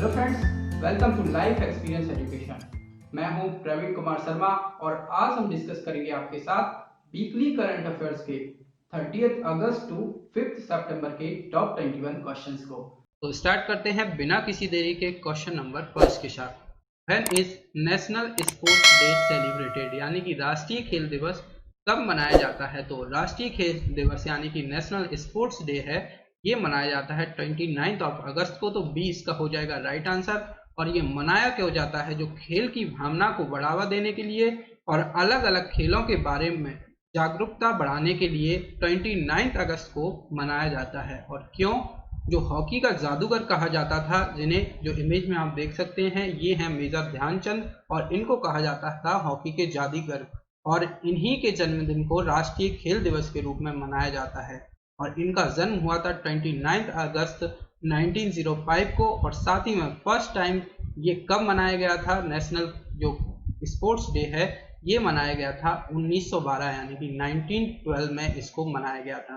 Hello friends, welcome to life experience education. मैं हूं प्रवीण कुमार शर्मा और आज हम डिस्कस करेंगे आपके साथ वीकली करंट अफेयर्स के 30 अगस्त टू 5 सितंबर के टॉप 21 क्वेश्चंस को। तो स्टार्ट करते हैं बिना किसी देरी के क्वेश्चन नंबर फर्स्ट के साथ। When is national sports day celebrated, यानी कि राष्ट्रीय खेल दिवस कब मनाया जाता है? तो राष्ट्रीय खेल दिवस यानी कि नेशनल स्पोर्ट्स डे है, ये मनाया जाता है 29 अगस्त को। तो 20 का हो जाएगा राइट आंसर। और ये मनाया क्यों जाता है? जो खेल की भावना को बढ़ावा देने के लिए और अलग अलग खेलों के बारे में जागरूकता बढ़ाने के लिए 29 अगस्त को मनाया जाता है। और क्यों? जो हॉकी का जादूगर कहा जाता था, जिन्हें जो इमेज में आप देख सकते हैं, ये हैं मेजर ध्यानचंद और इनको कहा जाता था हॉकी के जादूगर। और इन्हीं के जन्मदिन को राष्ट्रीय खेल दिवस के रूप में मनाया जाता है। और इनका जन्म हुआ था 29 अगस्त 1905 को। और साथ ही में फर्स्ट टाइम ये कब मनाया गया था? नेशनल जो स्पोर्ट्स डे है ये मनाया गया था 1912 यानी कि 1912 में इसको मनाया गया था।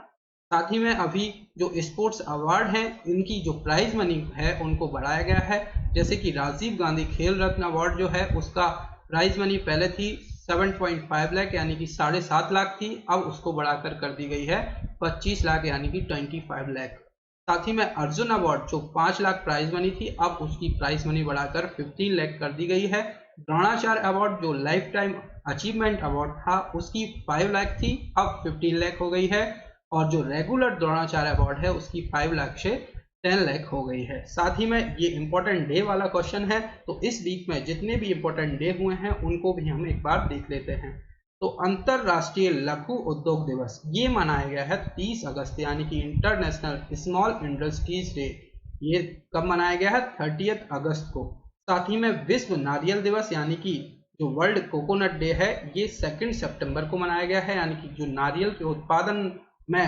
साथ ही में अभी जो स्पोर्ट्स अवार्ड हैं, इनकी जो प्राइज मनी है उनको बढ़ाया गया है। जैसे कि राजीव गांधी खेल रत्न अवार्ड जो है उसका प्राइज मनी पहले थी 7.5 लाख यानी कि 7.5 लाख थी, अब उसको बढ़ाकर कर दी गई है 25 लाख यानी कि 25 लाख। साथ ही में अर्जुन अवार्ड जो 5 लाख प्राइज मनी थी, अब उसकी प्राइज मनी बढ़ाकर 15 लाख कर दी गई है। द्रोणाचार्य अवार्ड जो लाइफ टाइम अचीवमेंट अवार्ड था उसकी 5 लाख थी, अब 15 लाख हो गई है। और जो रेगुलर द्रोणाचार्य अवार्ड है उसकी 5 लाख से 10 लाख हो गई है। साथ ही में ये इंपॉर्टेंट डे वाला क्वेश्चन है, तो इस वीक में जितने भी इंपॉर्टेंट डे हुए हैं उनको भी हम एक बार देख लेते हैं। तो अंतरराष्ट्रीय लघु उद्योग दिवस ये मनाया गया है 30 अगस्त यानी कि इंटरनेशनल स्मॉल इंडस्ट्रीज डे। ये कब मनाया गया है? 30 अगस्त को। साथ ही में विश्व नारियल दिवस यानी कि जो वर्ल्ड कोकोनट डे है ये 2 सितंबर को मनाया गया है। यानी कि जो नारियल के उत्पादन में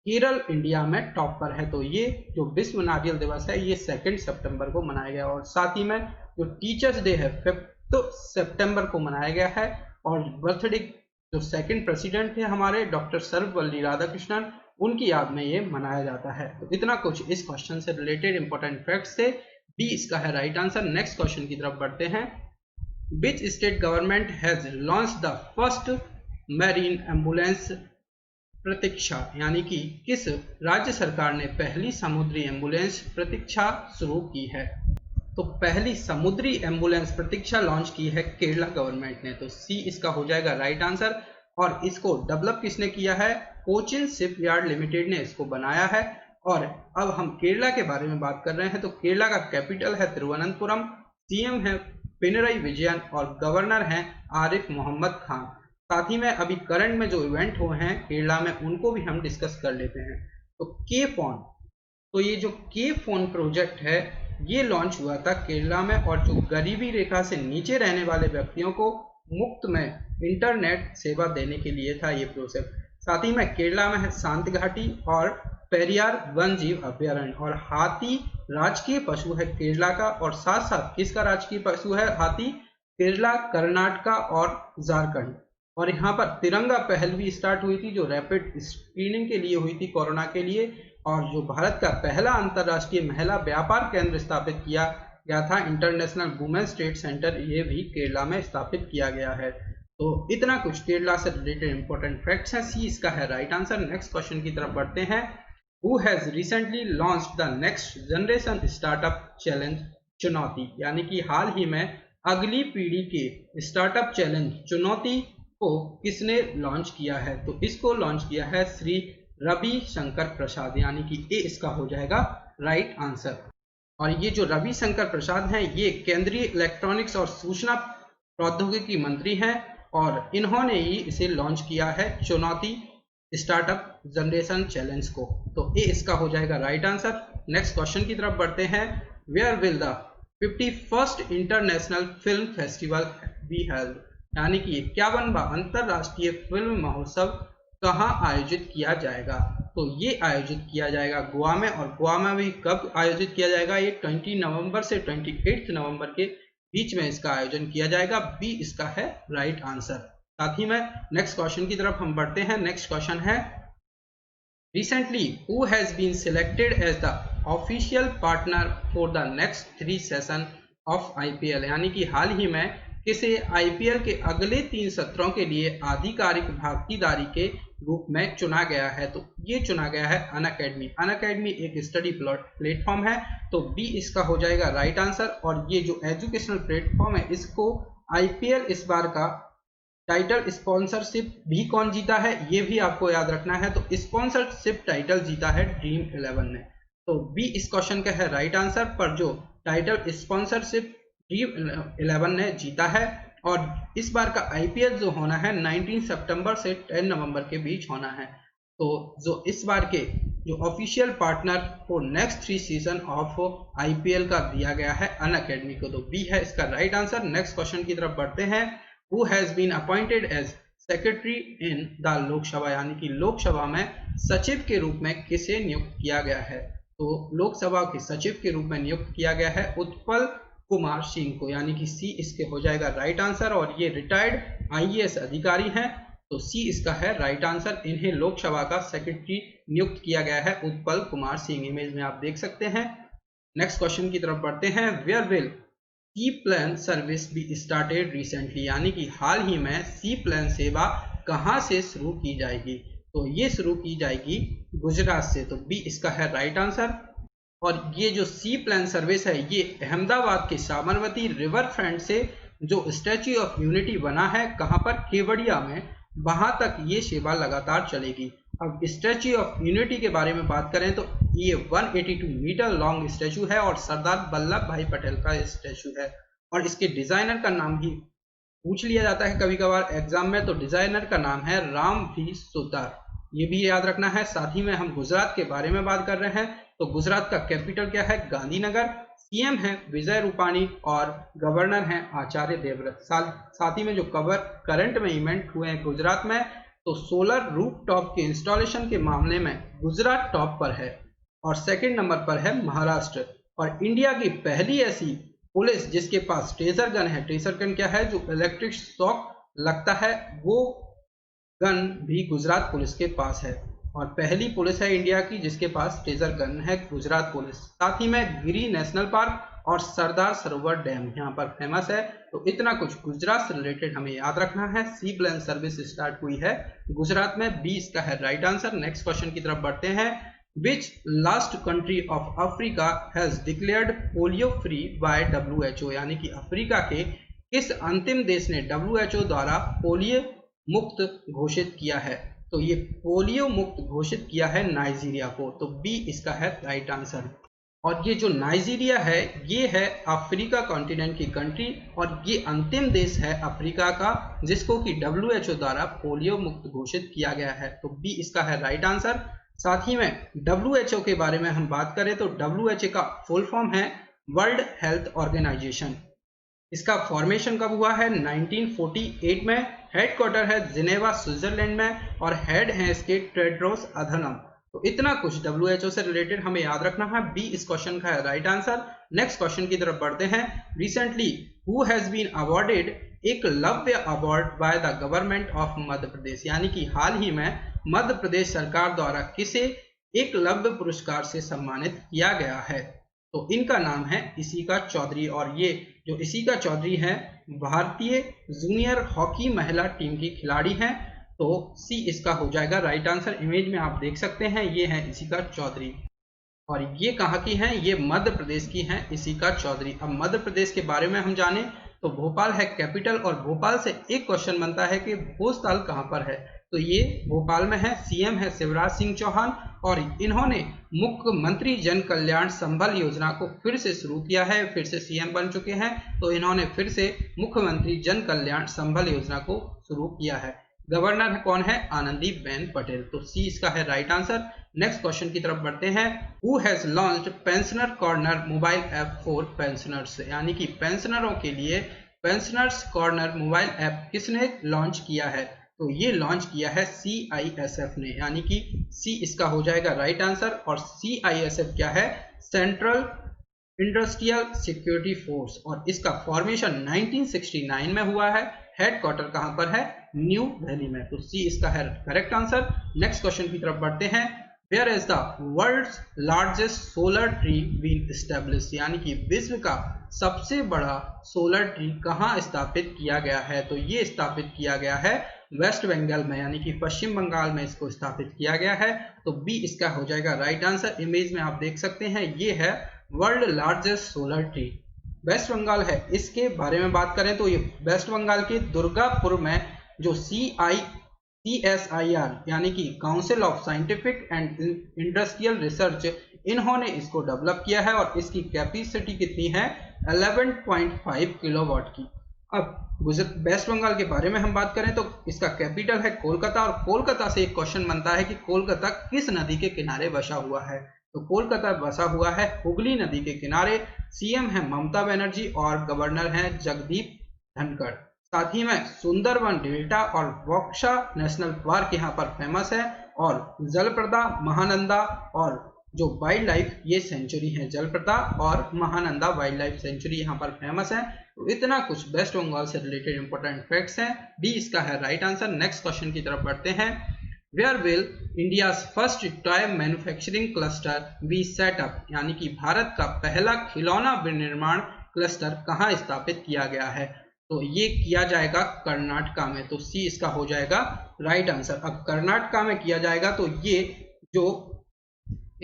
केरल इंडिया में टॉप पर है, तो ये जो विश्व नारियल दिवस है ये 2 सितंबर को मनाया गया। और साथ ही में जो टीचर्स डे है 5 सितंबर को मनाया गया है। और बर्थडे जो सेकंड प्रेसिडेंट थे हमारे डॉक्टर सर्वपल्ली राधाकृष्णन, उनकी याद में ये मनाया जाता है। तो इतना कुछ इस क्वेश्चन से रिलेटेड इंपॉर्टेंट फैक्ट्स थे। बी इसका है राइट आंसर। नेक्स्ट क्वेश्चन की तरफ बढ़ते हैं। Which state government has launched the first marine ambulance Prateeksha, यानी कि किस राज्य सरकार ने पहली समुद्री एम्बुलेंस प्रतीक्षा शुरू की है? तो पहली समुद्री एम्बुलेंस प्रतीक्षा लॉन्च की है केरला गवर्नमेंट ने। तो सी इसका हो जाएगा राइट आंसर। और इसको डेवलप किसने किया है? कोचिन शिपयार्ड लिमिटेड ने इसको बनाया है। और अब हम केरला के बारे में बात कर रहे हैं। तो केरला का कैपिटल है तिरुवनंतपुरम, सीएम है पिनरई विजयन और गवर्नर हैं आरिफ मोहम्मद खान। साथ ही में अभी करंट में जो इवेंट हुए हैं केरला में उनको भी हम डिस्कस कर लेते हैं। तो के फोन, तो ये जो के फोन प्रोजेक्ट है ये लॉन्च हुआ था केरला में। और जो गरीबी रेखा से नीचे रहने वाले व्यक्तियों को मुफ्त में इंटरनेट सेवा देने के लिए था ये प्रोजेक्ट। साथ ही में केरला में है शांति घाटी और पेरियार वन जीव अभ्यारण्य। और हाथी राजकीय पशु है केरला का। और साथ साथ किसका राजकीय पशु है हाथी? केरला, कर्नाटका और झारखंड। और यहाँ पर तिरंगा पहल भी स्टार्ट हुई थी जो रैपिड स्क्रीनिंग के लिए हुई थी कोरोना के लिए। और जो भारत का पहला अंतर्राष्ट्रीय महिला व्यापार केंद्र स्थापित किया गया था इंटरनेशनल वुमेन्स ट्रेड सेंटर, ये भी केरला में स्थापित किया गया है। तो इतना कुछ केरला से रिलेटेड इंपॉर्टेंट फैक्ट्स हैं। सी इसका है राइट आंसर। नेक्स्ट क्वेश्चन की तरफ बढ़ते हैं। Who has recently launched the next generation startup challenge चुनौती, यानी कि हाल ही में अगली पीढ़ी के स्टार्टअप चैलेंज चुनौती को किसने लॉन्च किया है? तो इसको लॉन्च किया है श्री रवि शंकर प्रसाद, यानी कि ए इसका हो जाएगा राइट आंसर। और ये जो रवि शंकर प्रसाद हैं ये केंद्रीय इलेक्ट्रॉनिक्स और सूचना प्रौद्योगिकी मंत्री हैं। और इन्होंने ही इसे लॉन्च किया है चुनौती स्टार्टअप जनरेशन चैलेंज को। तो ए इसका हो जाएगा राइट आंसर। नेक्स्ट क्वेश्चन की तरफ बढ़ते हैं। Where will the 51st international film festival be held, यानी कि 51वां अंतरराष्ट्रीय फिल्म महोत्सव कहाँ आयोजित किया जाएगा? तो ये आयोजित किया जाएगा गोवा में। और गोवा में भी कब आयोजित किया जाएगा? ये 20 नवंबर से 28 नवंबर के बीच में इसका आयोजन किया जाएगा। बी इसका है राइट आंसर। साथ ही में नेक्स्ट क्वेश्चन की तरफ हम बढ़ते हैं। नेक्स्ट क्वेश्चन है, recently who has been selected as the official partner for the next 3 session of IPL, यानी कि हाल ही में किसे आईपीएल के अगले 3 सत्रों के लिए आधिकारिक भागीदारी के रूप में चुना गया है। तो ये चुना गया है अनअकैडमी। अनअकैडमी एक स्टडी प्लेटफॉर्म है, तो बी इसका हो जाएगा राइट आंसर। और ये जो एजुकेशनल प्लेटफॉर्म है, इसको आईपीएल इस बार का टाइटल स्पॉन्सरशिप भी कौन जीता है, ये भी आपको याद रखना है। तो स्पॉन्सरशिप टाइटल जीता है ड्रीम 11 ने। तो बी इस क्वेश्चन का है राइट आंसर, पर जो टाइटल स्पॉन्सरशिप ड्रीम 11 ने जीता है। और इस बार का आईपीएल जो होना है 19 सितंबर से 10 नवंबर के बीच होना है। तो जो इस बार के जो official partner for next 3 season of IPL का दिया गया है अनअकैडमी को, तो बी है इसका राइट आंसर। नेक्स्ट क्वेश्चन की तरफ बढ़ते हैं। Who has been appointed as secretary in the Lok Sabha, यानी कि लोकसभा में सचिव के रूप में किसे नियुक्त किया गया है। तो लोकसभा के सचिव के रूप में नियुक्त किया गया है उत्पल कुमार सिंह को, यानी कि सी इसके हो जाएगा राइट आंसर। और ये रिटायर्ड आईएएस अधिकारी हैं, तो सी इसका है राइट आंसर। इन्हें लोकसभा का सेक्रेटरी नियुक्त किया गया है उत्पल कुमार सिंह, इमेज में आप देख सकते हैं। नेक्स्ट क्वेश्चन की तरफ बढ़ते हैं। Where will sea plane service be started recently, यानी कि हाल ही में सी प्लेन सेवा कहां से शुरू की जाएगी। तो ये शुरू की जाएगी गुजरात से, तो बी इसका है राइट आंसर। और ये जो सी प्लेन सर्विस है, ये अहमदाबाद के साबरमती रिवर फ्रंट से जो स्टैच्यू ऑफ यूनिटी बना है, कहां पर, केवड़िया में, वहां तक ये सेवा लगातार चलेगी। अब स्टैच्यू ऑफ यूनिटी के बारे में बात करें तो ये 182 मीटर लॉन्ग स्टैच्यू है और सरदार वल्लभ भाई पटेल का स्टैच्यू है। और इसके डिजाइनर का नाम भी पूछ लिया जाता है कभी कभार एग्जाम में, तो डिजाइनर का नाम है राम वी सुतार, ये भी याद रखना है। साथ ही में हम गुजरात के बारे में बात कर रहे हैं, तो गुजरात का कैपिटल क्या है, गांधीनगर। सीएम है विजय रूपाणी और गवर्नर हैं आचार्य देवव्रत। साथ ही में जो करंट में इवेंट हुए हैं गुजरात में, तो सोलर रूफटॉप के इंस्टॉलेशन के मामले में गुजरात टॉप पर है और सेकंड नंबर पर है महाराष्ट्र। और इंडिया की पहली ऐसी पुलिस जिसके पास टेजर गन है, टेजर गन क्या है, जो इलेक्ट्रिक शॉक लगता है, वो गन भी गुजरात पुलिस के पास है। और पहली पुलिस है इंडिया की जिसके पास टेजर गन है, गुजरात पुलिस। साथ ही में गिरी नेशनल पार्क और सरदार सरोवर डैम यहाँ पर फेमस है। तो इतना कुछ गुजरात से रिलेटेड हमें याद रखना है। सी प्लेन सर्विस स्टार्ट हुई है गुजरात में, बी इसका है राइट आंसर। नेक्स्ट क्वेश्चन की तरफ बढ़ते हैं। Which last country of Africa has declared polio free by WHO, यानी कि अफ्रीका के किस अंतिम देश ने WHO द्वारा पोलियो मुक्त घोषित किया है। तो ये पोलियो मुक्त घोषित किया है नाइजीरिया को, तो बी इसका है राइट आंसर। और ये जो नाइजीरिया है, ये है अफ्रीका कॉन्टिनेंट की कंट्री और ये अंतिम देश है अफ्रीका का जिसको कि WHO द्वारा पोलियो मुक्त घोषित किया गया है, तो बी इसका है राइट आंसर। साथ ही में WHO के बारे में हम बात करें तो WHO का फुल फॉर्म है वर्ल्ड हेल्थ ऑर्गेनाइजेशन। इसका फॉर्मेशन कब हुआ है, 1948 में। हेडक्वार्टर है जिनेवा स्विट्जरलैंड में और हेड है इसके टेड्रोस अधनम। तो इतना कुछ WHO से रिलेटेड हमें याद रखना है, बी इस क्वेश्चन का है राइट आंसर। नेक्स्ट क्वेश्चन की तरफ बढ़ते हैं। Recently who has been awarded Eklavya award by the government of Madhya Pradesh, यानी कि हाल ही में मध्य प्रदेश सरकार द्वारा किसे एकलव्य पुरस्कार से सम्मानित किया गया है। तो इनका नाम है इशिका चौधरी और ये जो इशिका चौधरी हैं भारतीय जूनियर हॉकी महिला टीम की खिलाड़ी हैं, तो सी इसका हो जाएगा राइट आंसर। इमेज में आप देख सकते हैं ये हैं इशिका चौधरी और ये कहाँ की हैं, ये मध्य प्रदेश की हैं इशिका चौधरी। अब मध्य प्रदेश के बारे में हम जाने तो भोपाल है कैपिटल और भोपाल से एक क्वेश्चन बनता है कि भोजताल कहाँ पर है, तो ये भोपाल में है। सीएम है शिवराज सिंह चौहान और इन्होंने मुख्यमंत्री जन कल्याण संबल योजना को फिर से शुरू किया है, फिर से सीएम बन चुके हैं, तो इन्होंने फिर से मुख्यमंत्री जन कल्याण संबल योजना को शुरू किया है। गवर्नर कौन है, आनंदीबेन पटेल, तो सी इसका है राइट आंसर। नेक्स्ट क्वेश्चन की तरफ बढ़ते हैं। Who has launched pensioner corner mobile app for pensioners, यानी कि पेंशनरों के लिए पेंशनर्स कॉर्नर मोबाइल ऐप किसने लॉन्च किया है, तो ये लॉन्च किया है CISF ने, यानी कि सी इसका हो जाएगा राइट आंसर। और CISF क्या है, सेंट्रल इंडस्ट्रियल सिक्योरिटी फोर्स और इसका फॉर्मेशन 1969 में हुआ है। हेडक्वार्टर कहां पर है, न्यू दिल्ली में, तो सी इसका है करेक्ट आंसर। नेक्स्ट क्वेश्चन की तरफ बढ़ते हैं। Where is the world's largest solar tree been established, यानी कि विश्व का सबसे बड़ा सोलर ट्री कहाँ स्थापित किया गया है? तो ये स्थापित किया गया है वेस्ट बंगाल में, यानी कि पश्चिम बंगाल में इसको स्थापित किया गया है। तो बी इसका हो जाएगा राइट आंसर। इमेज में आप देख सकते हैं ये है world largest solar tree, West Bengal है। इसके बारे में बात करें तो ये वेस्ट बंगाल के दुर्गापुर में जो CSIR यानी कि council of scientific and industrial research, इन्होंने इसको डेवलप किया है और इसकी कैपेसिटी कितनी है? 11.5 किलोवाट की। अब वेस्ट बंगाल के बारे में हम बात करें तो इसका कैपिटल है कोलकाता, और कोलकाता से एक क्वेश्चन बनता है कि कोलकाता किस नदी के किनारे बसा हुआ है? तो कोलकाता बसा हुआ है हुगली नदी के किनारे। सीएम है ममता बनर्जी और गवर्नर हैं जगदीप धनखड़। साथ ही में सुंदरबन डेल्टा और बक्सा नेशनल पार्क यहाँ पर फेमस है, और जलप्रदा, महानंदा और जो वाइल्ड लाइफ ये सेंचुरी है, जलप्रदा और महानंदा वाइल्ड लाइफ सेंचुरी यहाँ पर फेमस है। तो इतना कुछ वेस्ट बंगाल से रिलेटेड इंपॉर्टेंट फैक्ट्स हैं। बी इसका है राइट आंसर। नेक्स्ट क्वेश्चन की तरफ बढ़ते हैं। Where will India's first toy manufacturing cluster be set up, यानी कि भारत का पहला खिलौना विनिर्माण क्लस्टर कहाँ स्थापित किया गया है? तो ये किया जाएगा कर्नाटका में। तो सी इसका हो जाएगा राइट आंसर। अब कर्नाटका में किया जाएगा तो ये जो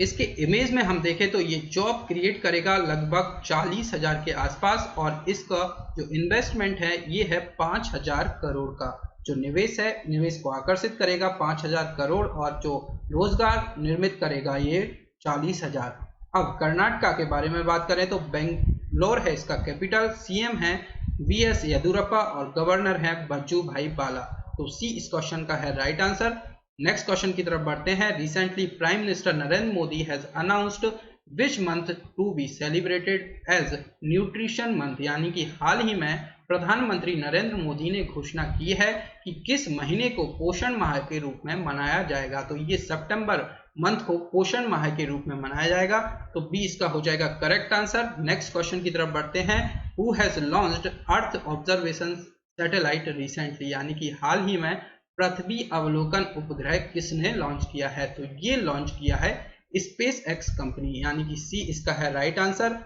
इसके इमेज में हम देखें तो ये जॉब क्रिएट करेगा लगभग 40,000 के आसपास, और इसका जो इन्वेस्टमेंट है ये है 5,000 करोड़ का। जो निवेश है, निवेश को आकर्षित करेगा 5,000 करोड़, और जो रोजगार निर्मित करेगा ये 40,000। अब कर्नाटका के बारे में बात करें तो बेंगलोर है इसका कैपिटल। सीएम है BS येदियुरप्पा और गवर्नर है वजुभाई वाला। तो सी इस क्वेश्चन का है राइट आंसर। नेक्स्ट क्वेश्चन की तरफ बढ़ते हैं। Recently prime minister Narendra Modi has announced which month to be celebrated as nutrition month, यानी कि हाल ही में प्रधानमंत्री नरेंद्र मोदी ने घोषणा की है कि किस महीने को पोषण माह के रूप में मनाया जाएगा। तो ये सितंबर मंथ को पोषण माह के रूप में मनाया जाएगा। तो बी इसका हो जाएगा करेक्ट आंसर। नेक्स्ट क्वेश्चन की तरफ बढ़ते हैं। Who has launched earth observation satellite recently, यानी कि हाल ही में पृथ्वी अवलोकन उपग्रह किसने लॉन्च किया है? तो ये लॉन्च किया है स्पेस एक्स कंपनी, यानी कि सी इसका है राइट आंसर।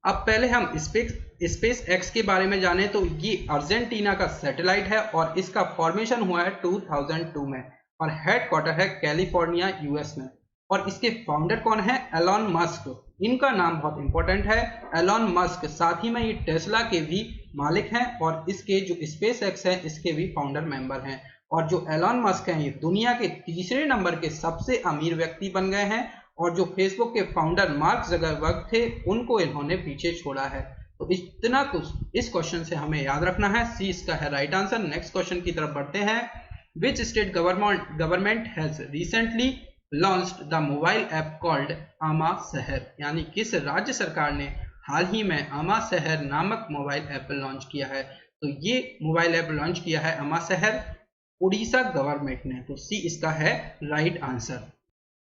अब पहले हम स्पेस एक्स के बारे में जाने तो ये अर्जेंटीना का सैटेलाइट है और इसका फॉर्मेशन हुआ है 2002 में, और हेडक्वार्टर है कैलिफोर्निया यूएस में। और इसके फाउंडर कौन है? Elon Musk. इनका नाम बहुत इंपॉर्टेंट है, एलॉन मस्क। साथ ही में ये टेस्ला के भी मालिक हैं, और इसके जो स्पेस एक्स है इसके भी फाउंडर मेंबर हैं। और जो एलॉन मस्क हैं ये दुनिया के तीसरे नंबर के सबसे अमीर व्यक्ति बन गए हैं, और जो फेसबुक के फाउंडर मार्क ज़करबर्ग थे उनको इन्होंने पीछे छोड़ा है। तो इतना कुछ इस क्वेश्चन से हमें याद रखना है। सी इसका है राइट आंसर। नेक्स्ट क्वेश्चन की तरफ बढ़ते हैं। Which state government has recently launched the mobile app called आमा शहर, यानी किस राज्य सरकार ने हाल ही में आमा शहर नामक मोबाइल ऐप लॉन्च किया है? तो ये मोबाइल ऐप लॉन्च किया है आमा शहर उड़ीसा गवर्नमेंट ने। तो सी इसका है राइट आंसर।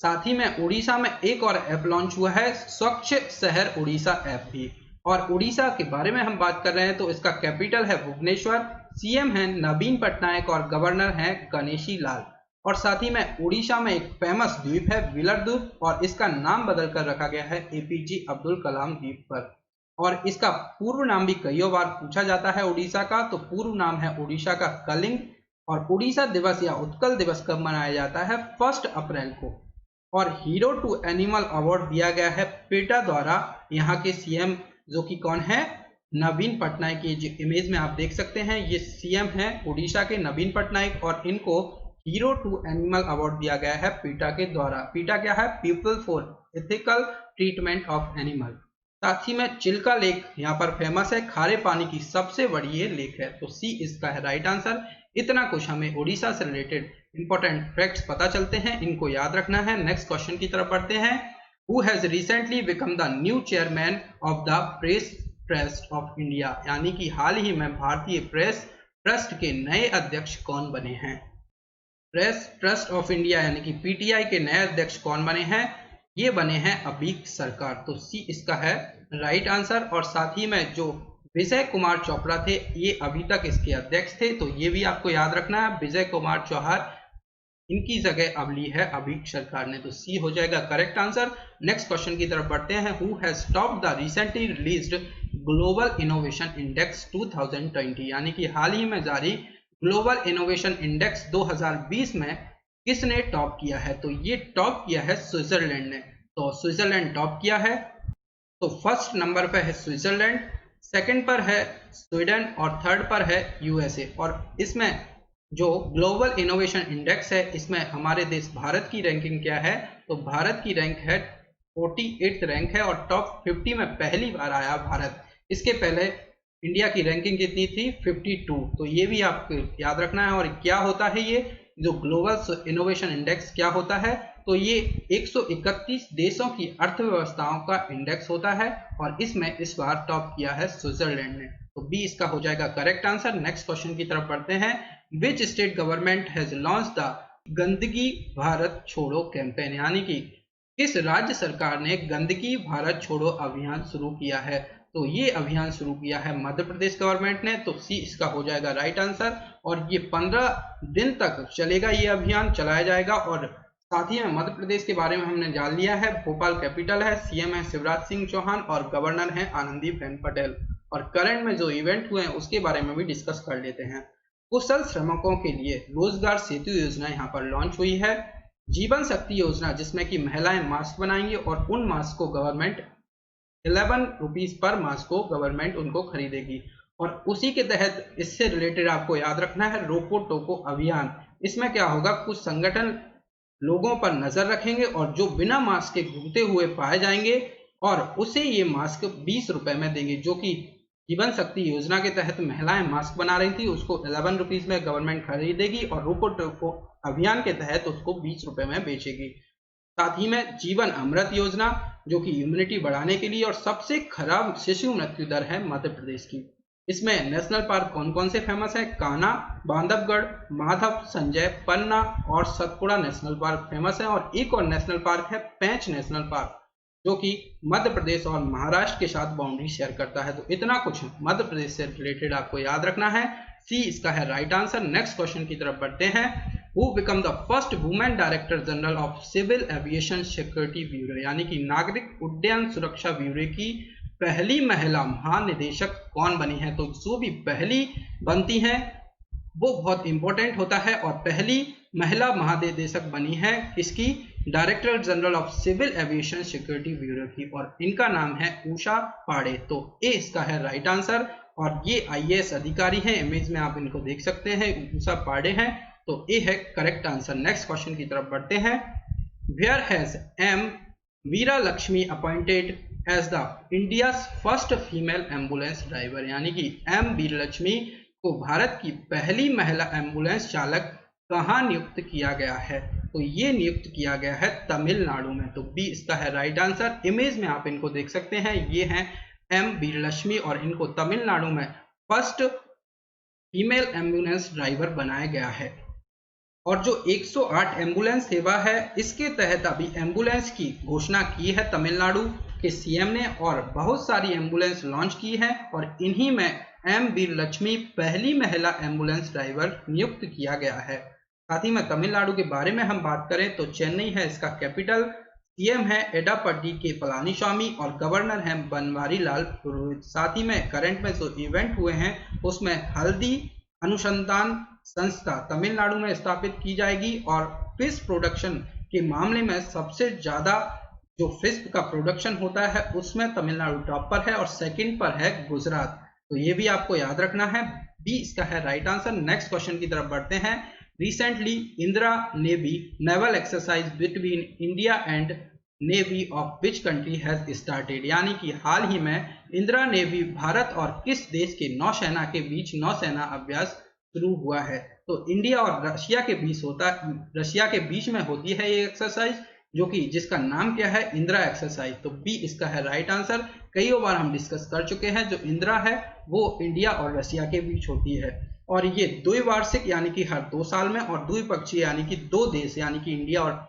साथ ही में उड़ीसा में एक और ऐप लॉन्च हुआ है स्वच्छ शहर उड़ीसा ऐप भी। और उड़ीसा के बारे में हम बात कर रहे हैं तो इसका कैपिटल है भुवनेश्वर। सीएम है नवीन पटनायक और गवर्नर है गणेशी लाल। और साथ ही में उड़ीसा में एक फेमस द्वीप है व्हीलर द्वीप, और इसका नाम बदल कर रखा गया है APJ अब्दुल कलाम द्वीप पर। और इसका पूर्व नाम भी कई बार पूछा जाता है उड़ीसा का, तो पूर्व नाम है उड़ीसा का कलिंग। और उड़ीसा दिवस या उत्कल दिवस कब मनाया जाता है? 1 अप्रैल को। और हीरो टू एनिमल अवार्ड दिया गया है पेटा द्वारा यहाँ के सीएम, जो कि कौन है? नवीन पटनायक। ये जो इमेज में आप देख सकते हैं ये सीएम है उड़ीसा के नवीन पटनायक, और इनको हीरो टू एनिमल अवार्ड दिया गया है पीटा के द्वारा। पीटा क्या है? People for ethical treatment of animal. साथ ही में चिल्का लेक यहाँ पर फेमस है, खारे पानी की सबसे बड़ी ये लेक है। तो सी इसका है राइट आंसर। इतना कुछ हमें उड़ीसा से रिलेटेड इंपॉर्टेंट फैक्ट्स पता चलते हैं, इनको याद रखना है। नेक्स्ट क्वेश्चन की तरफ बढ़ते हैं। Who has recently become the new chairman of the press trust of India, यानी कि हाल ही में भारतीय प्रेस ट्रस्ट के नए अध्यक्ष कौन बने हैं? प्रेस ट्रस्ट ऑफ इंडिया यानी कि PTI के नए अध्यक्ष कौन बने हैं? ये बने हैं अबीक सरकार। तो सी इसका है राइट आंसर। और साथ ही में जो विजय कुमार चोपड़ा थे ये अभी तक इसके अध्यक्ष थे, तो ये भी आपको याद रखना है। विजय कुमार चौहान इनकी जगह अब ली है अभी सरकार ने, तो सी हो जाएगा करेक्ट आंसर। नेक्स्ट क्वेश्चन की तरफ बढ़ते हैं। Who has topped the recently released global innovation index 2020, यानी कि हाल ही में जारी ग्लोबल इनोवेशन इंडेक्स 2020 में किसने टॉप किया है? तो ये टॉप किया है स्विट्जरलैंड ने। तो स्विट्जरलैंड टॉप किया है, तो फर्स्ट नंबर पे है स्विट्जरलैंड, सेकंड पर है स्वीडन और थर्ड पर है यूएसए। और इसमें जो ग्लोबल इनोवेशन इंडेक्स है इसमें हमारे देश भारत की रैंकिंग क्या है? तो भारत की रैंक है 48th रैंक है और टॉप 50 में पहली बार आया भारत। इसके पहले इंडिया की रैंकिंग कितनी थी? 52। तो ये भी आपको याद रखना है। और क्या होता है ये जो ग्लोबल इनोवेशन इंडेक्स क्या होता है? तो ये 131 देशों की अर्थव्यवस्थाओं का इंडेक्स होता है और इसमें इस बार टॉप किया है स्विट्जरलैंड ने। तो बी इसका हो जाएगा करेक्ट आंसर। नेक्स्ट क्वेश्चन की तरफ बढ़ते हैं। Which state government has launched the गंदगी भारत छोड़ो कैंपेन, यानी कि किस राज्य सरकार ने गंदगी भारत छोड़ो अभियान शुरू किया है? तो ये अभियान शुरू किया है मध्य प्रदेश गवर्नमेंट ने। तो सी इसका हो जाएगा राइट आंसर। और ये 15 दिन तक चलेगा, ये अभियान चलाया जाएगा। और साथ ही में मध्य प्रदेश के बारे में हमने जान लिया है, भोपाल कैपिटल है, सीएम है शिवराज सिंह चौहान और गवर्नर है आनंदीबेन पटेल। और करंट में जो इवेंट हुए हैं उसके बारे में भी डिस्कस कर लेते हैं। कुशल श्रमिकों के लिए रोजगार सेतु योजना यहाँ पर लॉन्च हुई है। जीवन शक्ति योजना जिसमें कि महिलाएं मास्क बनाएंगी और उन मास्क को गवर्नमेंट 11 रुपीज पर मास्क को गवर्नमेंट उनको खरीदेगी। और उसी के तहत इससे रिलेटेड आपको याद रखना है रोको टोको अभियान। इसमें क्या होगा, कुछ संगठन लोगों पर नजर रखेंगे और जो बिना मास्क के घूमते हुए पाए जाएंगे और उसे ये मास्क 20 रुपए में देंगे। जो कि जीवन शक्ति योजना के तहत महिलाएं मास्क बना रही थी उसको 11 रुपीज में गवर्नमेंट खरीदेगी और रोको टोको अभियान के तहत उसको 20 रुपए में बेचेगी। साथ ही में जीवन अमृत योजना जो कि इम्यूनिटी बढ़ाने के लिए, और सबसे खराब शिशु मृत्यु दर है मध्य प्रदेश की। इसमें नेशनल पार्क कौन कौन से फेमस है? कान्हा, बांधवगढ़, माधव, संजय, पन्ना और सतपुड़ा नेशनल पार्क फेमस है। और एक और नेशनल पार्क है पेंच नेशनल पार्क जो कि मध्य प्रदेश और महाराष्ट्र के साथ बाउंड्री शेयर करता है। तो इतना कुछ मध्य प्रदेश से रिलेटेड आपको याद रखना है। सी इसका है राइट आंसर। नेक्स्ट क्वेश्चन की तरफ बढ़ते हैं। Who become the first women director general of civil aviation security bureau, यानी कि नागरिक उड्डयन सुरक्षा ब्यूरो की पहली महिला महानिदेशक कौन बनी है? तो जो भी पहली बनती है वो बहुत इंपॉर्टेंट होता है। और पहली महिला महानिदेशक बनी है किसकी? Director general of civil aviation security bureau की, और इनका नाम है उषा पांडे। तो ए इसका है राइट आंसर। और ये आईएएस अधिकारी हैं, इमेज में आप इनको देख सकते हैं, उषा पांडे हैं। तो ए है करेक्ट आंसर। नेक्स्ट क्वेश्चन की तरफ बढ़ते हैं। Where has M Veera Lakshmi appointed as the India first female ambulance driver, यानी कि एम वीरा लक्ष्मी को भारत की पहली महिला एम्बुलेंस चालक कहाँ नियुक्त किया गया है? तो ये नियुक्त किया गया है तमिलनाडु में। तो बी इसका है राइट आंसर। इमेज में आप इनको देख सकते हैं, ये हैं एम वीरलक्ष्मी और इनको तमिलनाडु में फर्स्ट फीमेल एम्बुलेंस ड्राइवर बनाया गया है। और जो 108 एम्बुलेंस सेवा है इसके तहत अभी एम्बुलेंस की घोषणा की है तमिलनाडु के सीएम ने, और बहुत सारी एम्बुलेंस लॉन्च की है और इन्हीं में एम वीरलक्ष्मी पहली महिला एम्बुलेंस ड्राइवर नियुक्त किया गया है। साथ ही में तमिलनाडु के बारे में हम बात करें तो चेन्नई है इसका कैपिटल, सीएम है एडापड्डी के पलानीस्वामी और गवर्नर है बनवारी लाल पुरोहित। साथ ही में करंट में जो इवेंट हुए हैं उसमें हल्दी अनुसंधान संस्था तमिलनाडु में स्थापित की जाएगी और फिश प्रोडक्शन के मामले में सबसे ज्यादा जो फिश का प्रोडक्शन होता है उसमें तमिलनाडु टॉप पर है और सेकंड पर है गुजरात। तो ये भी आपको याद रखना है। बी इसका है राइट आंसर। नेक्स्ट क्वेश्चन की तरफ बढ़ते हैं। Recently Indira navy naval exercise between India and navy of which country has started, यानी कि हाल ही में इंदिरा नेवी भारत और किस देश के नौसेना के बीच नौसेना अभ्यास शुरू हुआ है? तो इंडिया और रशिया के बीच होता है, रशिया के बीच में होती है ये एक्सरसाइज जो कि जिसका नाम क्या है? इंदिरा एक्सरसाइज। तो बी इसका है राइट आंसर। कई बार हम डिस्कस कर चुके हैं, जो इंदिरा है वो इंडिया और रशिया के बीच होती है और ये द्विवार्षिक यानी कि हर 2 साल में, और द्विपक्षीय यानी कि 2 देश यानी कि इंडिया और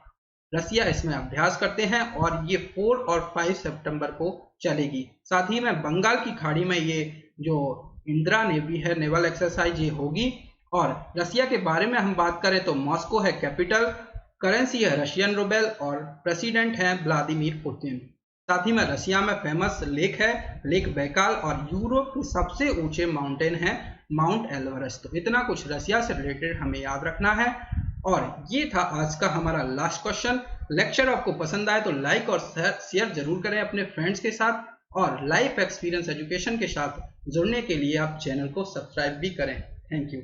रसिया इसमें अभ्यास करते हैं और ये 4 और 5 सितंबर को चलेगी। साथ ही में बंगाल की खाड़ी में ये जो इंदिरा नेवी है नेवल एक्सरसाइज ये होगी और रसिया के बारे में हम बात करें तो मॉस्को है कैपिटल, करेंसी है रशियन रूबेल और प्रेसिडेंट है व्लादिमीर पुतिन। साथ ही में रसिया में फेमस लेक है लेक बैकाल और यूरोप के सबसे ऊंचे माउंटेन है माउंट एल्ब्रस। तो इतना कुछ रसिया से रिलेटेड हमें याद रखना है। और ये था आज का हमारा लास्ट क्वेश्चन। लेक्चर आपको पसंद आए तो लाइक और शेयर जरूर करें अपने फ्रेंड्स के साथ, और लाइफ एक्सपीरियंस एजुकेशन के साथ जुड़ने के लिए आप चैनल को सब्सक्राइब भी करें। Thank you.